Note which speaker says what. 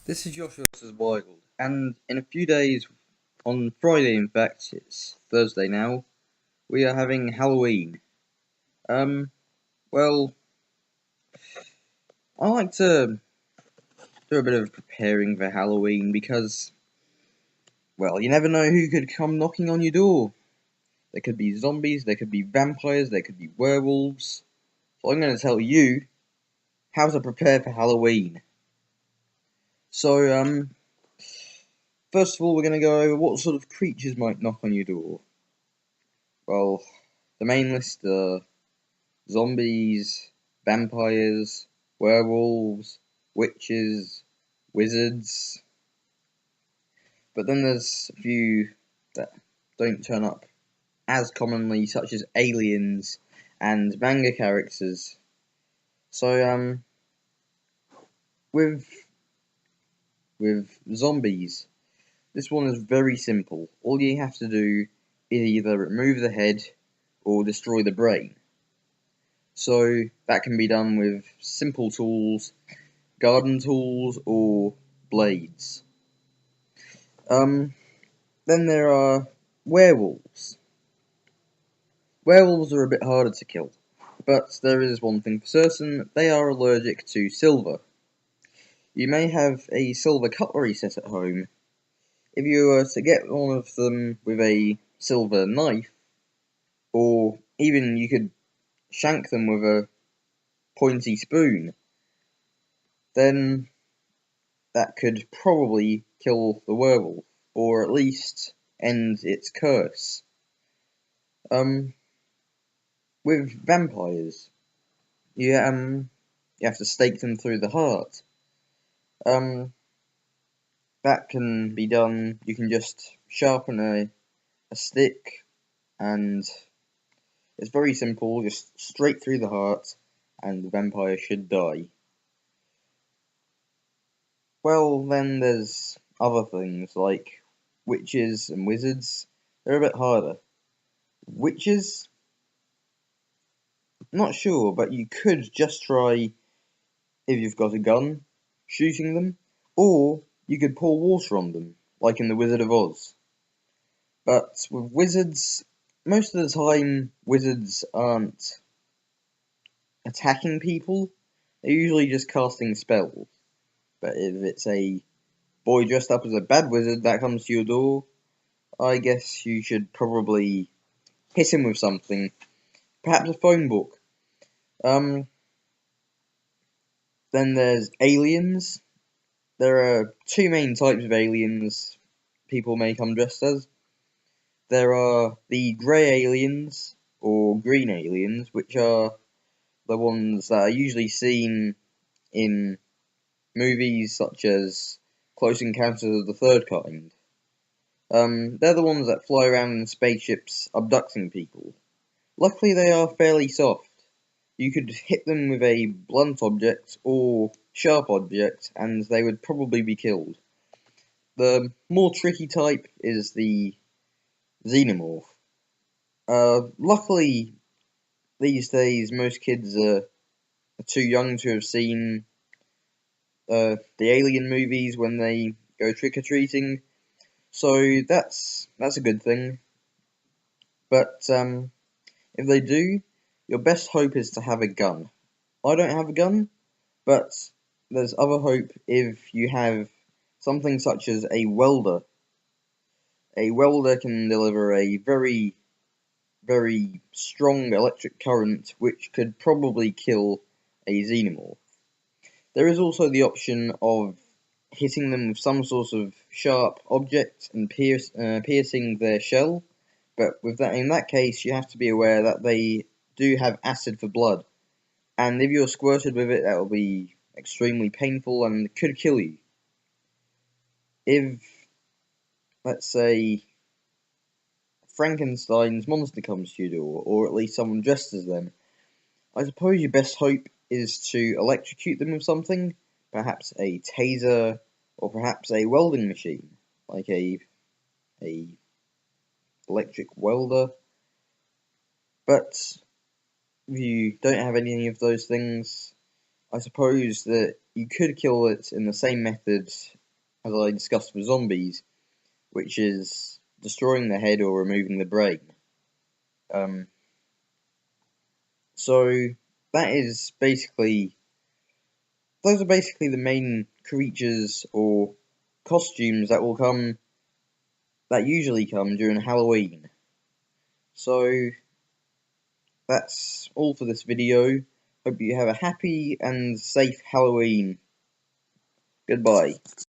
Speaker 1: This is Joshua vs. Wild, and in a few days, on Friday in fact, it's Thursday now, we are having Halloween. Um, well, I like to do a bit of preparing for Halloween because, well, you never know who could come knocking on your door. There could be zombies, there could be vampires, there could be werewolves. So I'm going to tell you how to prepare for Halloween. So, first of all, we're going to go over what sort of creatures might knock on your door. Well, the main list are zombies, vampires, werewolves, witches, wizards. But then there's a few that don't turn up as commonly, such as aliens and manga characters. So, with zombies, this one is very simple. All you have to do is either remove the head or destroy the brain. So that can be done with simple tools, garden tools, or blades. Then there are werewolves. Werewolves are a bit harder to kill, but there is one thing for certain, they are allergic to silver. You may have a silver cutlery set at home. If you were to get one of them with a silver knife, or even you could shank them with a pointy spoon, then that could probably kill the werewolf, or at least end its curse. With vampires, you have to stake them through the heart. That can be done. You can just sharpen a stick, and it's very simple. Just straight through the heart, and the vampire should die. Well, then there's other things like witches and wizards. They're a bit harder. Witches, not sure, but you could just try, if you've got a gun, shooting them, or you could pour water on them, like in The Wizard of Oz. But with wizards, most of the time, wizards aren't attacking people, they're usually just casting spells. But if it's a boy dressed up as a bad wizard that comes to your door, I guess you should probably hit him with something, perhaps a phone book. Then there's aliens. There are two main types of aliens people may come dressed as. There are the grey aliens, or green aliens, which are the ones that are usually seen in movies such as Close Encounters of the Third Kind. They're the ones that fly around in spaceships abducting people. Luckily, they are fairly soft. You could hit them with a blunt object or sharp object, and they would probably be killed. The more tricky type is the xenomorph. Luckily, these days, most kids are too young to have seen the Alien movies when they go trick-or-treating, so that's a good thing. But if they do, your best hope is to have a gun. I don't have a gun, but there's other hope if you have something such as a welder. A welder can deliver a very, very strong electric current which could probably kill a xenomorph. There is also the option of hitting them with some sort of sharp object and piercing their shell, but in that case, you have to be aware that they do have acid for blood, and if you're squirted with it, that will be extremely painful and could kill you. If, let's say, Frankenstein's monster comes to your door, or at least someone dressed as them, I suppose your best hope is to electrocute them with something, perhaps a taser, or perhaps a welding machine, like a electric welder. But if you don't have any of those things, I suppose that you could kill it in the same method as I discussed with zombies, which is destroying the head or removing the brain. Um, so that is basically those are basically the main creatures or costumes that usually come during Halloween. So that's all for this video. Hope you have a happy and safe Halloween. Goodbye.